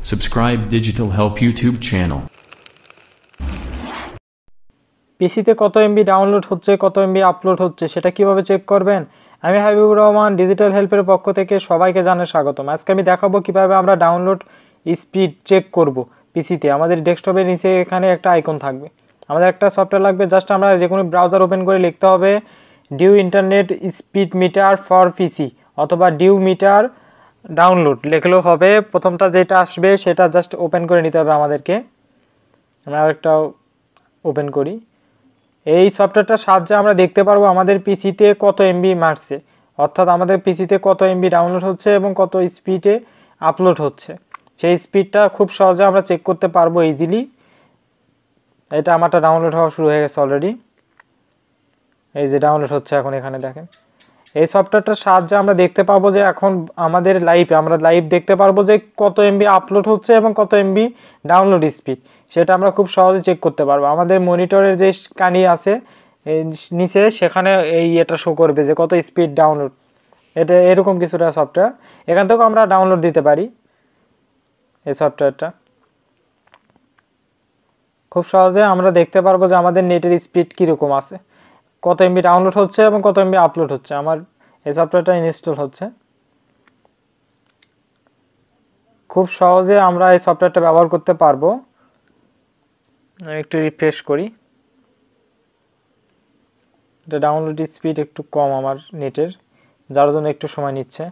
Subscribe Digital Help YouTube channel. পিসিতে কত MB download হচ্ছে, কত এমবি আপলোড হচ্ছে সেটা কিভাবে চেক করবেন? আমি হাবিবুর রহমান, ডিজিটাল হেল্পের পক্ষ থেকে সবাইকে জানাই স্বাগতম। আজকে আমি দেখাবো কিভাবে আমরা ডাউনলোড স্পিড চেক করব পিসিতে। আমাদের ডেস্কটপের নিচে এখানে একটা আইকন থাকবে, আমাদের একটা সফটওয়্যার লাগবে। জাস্ট আমরা যে কোনো ব্রাউজার ওপেন করে লিখতে হবে DU internet speed meter for PC অথবা ডিউ মিটার ডাউনলোড লিখলেও হবে। প্রথমটা যেটা আসবে সেটা জাস্ট ওপেন করে নিতে হবে আমাদেরকে। আমরা আরেকটা ওপেন করি। এই সফটওয়্যারটার সাহায্যে আমরা দেখতে পারবো আমাদের পিসিতে কত এমবি মারছে, অর্থাৎ আমাদের পিসিতে কত এমবি ডাউনলোড হচ্ছে এবং কত স্পিডে আপলোড হচ্ছে। সেই স্পিডটা খুব সহজে আমরা চেক করতে পারবো ইজিলি। এটা আমারটা ডাউনলোড হওয়া শুরু হয়ে গেছে অলরেডি। এই যে ডাউনলোড হচ্ছে এখন, এখানে দেখেন। এই সফটওয়্যারটার সাহায্যে আমরা দেখতে পাবো যে এখন আমাদের আমরা লাইভ দেখতে পারবো যে কত এমবি আপলোড হচ্ছে এবং কত এমবি ডাউনলোড স্পিড, সেটা আমরা খুব সহজে চেক করতে পারবো। আমাদের মনিটরের যে কানি আছে নিচে, সেখানে এটা শো করবে যে কত স্পিড ডাউনলোড। এটা এরকম কিছুটা সফটওয়্যার, এখান থেকেও আমরা ডাউনলোড দিতে পারি। এই সফটওয়্যারটা খুব সহজে আমরা দেখতে পারবো যে আমাদের নেটের স্পিড কীরকম আছে, কত এমবি ডাউনলোড হচ্ছে এবং কত এমবি আপলোড হচ্ছে। আমার এই সফটওয়্যারটা ইনস্টল হচ্ছে। খুব সহজে আমরা এই সফটওয়্যারটা ব্যবহার করতে পারবো। একটু রিফ্রেশ করি। এটা ডাউনলোড স্পিড একটু কম আমার নেটের, যার জন্য একটু সময় নিচ্ছে।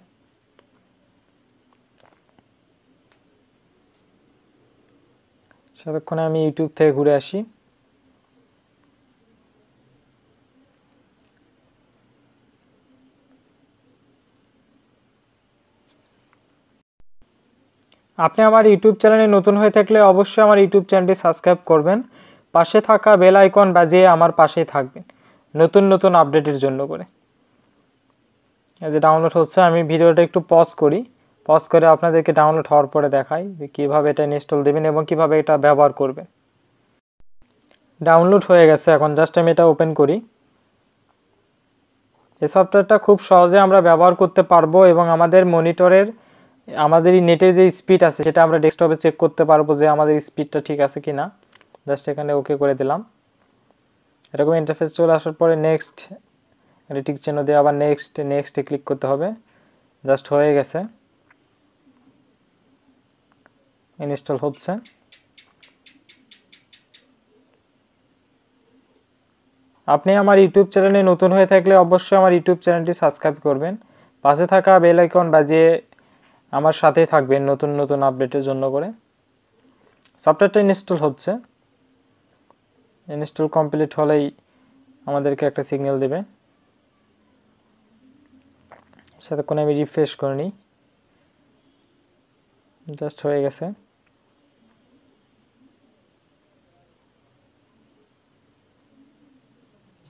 সেতক্ষণে আমি ইউটিউব থেকে ঘুরে আসি। আপনি আমার ইউটিউব চ্যানেলে নতুন হয়ে থাকলে অবশ্যই আমার ইউটিউব চ্যানেলটি সাবস্ক্রাইব করবেন, পাশে থাকা বেল আইকন বাজিয়ে আমার পাশেই থাকবেন নতুন নতুন আপডেটের জন্য করে। এই যে ডাউনলোড হচ্ছে, আমি ভিডিওটা একটু পজ করি, পজ করে আপনাদেরকে ডাউনলোড হওয়ার পরে দেখাই যে কীভাবে এটা ইনস্টল দেবেন এবং কিভাবে এটা ব্যবহার করবেন। ডাউনলোড হয়ে গেছে, এখন জাস্ট আমি এটা ওপেন করি। এই সফটওয়্যারটা খুব সহজে আমরা ব্যবহার করতে পারবো এবং আমাদের মনিটরের আমাদের এই নেটের যে স্পিড আছে সেটা আমরা ডেস্কটপে চেক করতে পারবো যে আমাদের স্পিডটা ঠিক আছে কি না। জাস্ট এখানে ওকে করে দিলাম। এরকম ইন্টারফেস চলে আসার পরে নেক্সট টিক চিহ্ন দিয়ে আবার নেক্সটে ক্লিক করতে হবে। জাস্ট হয়ে গেছে, ইনস্টল হচ্ছে। আপনি আমার ইউটিউব চ্যানেলে নতুন হয়ে থাকলে অবশ্যই আমার ইউটিউব চ্যানেলটি সাবস্ক্রাইব করবেন, পাশে থাকা বেল আইকন বাজিয়ে আমার সাথেই থাকবেন নতুন নতুন আপডেটের জন্য করে। সফটওয়্যারটা ইনস্টল হচ্ছে, ইনস্টল কমপ্লিট হলেই আমাদেরকে একটা সিগন্যাল দেবে। সেতক্ষণে আমি রিফ্রেশ করে নিই। জাস্ট হয়ে গেছে।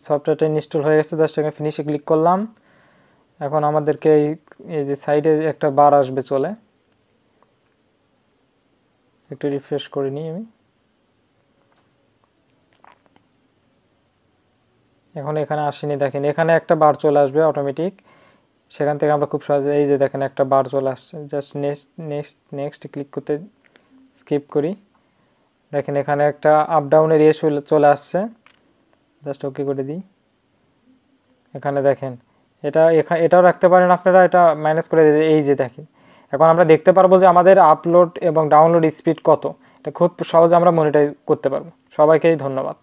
সফটওয়্যারটা ইনস্টল হয়ে গেছে, জাস্ট এখানে ফিনিশে ক্লিক করলাম। এখন আমাদেরকে এই যে সাইডে একটা বার আসবে চলে, একটু রিফ্রেশ করে নিই আমি। এখন এখানে আসেনি, দেখেন এখানে একটা বার চলে আসবে অটোমেটিক। সেখান থেকে আমরা খুব সহজে এই যে দেখেন একটা বার চলে আসছে। জাস্ট নেক্সট ক্লিক করতে স্কিপ করি। দেখেন এখানে একটা আপ ডাউনের চলে আসছে, জাস্ট ওকে করে দিই। এখানে দেখেন এটাও রাখতে পারেন আপনারা, এটা মাইনাস করে দিই। এই যে দেখেন এখন আমরা দেখতে পারবো যে আমাদের আপলোড এবং ডাউনলোড স্পিড কত। এটা খুব সহজে আমরা মনিটর করতে পারবো। সবাইকেই ধন্যবাদ।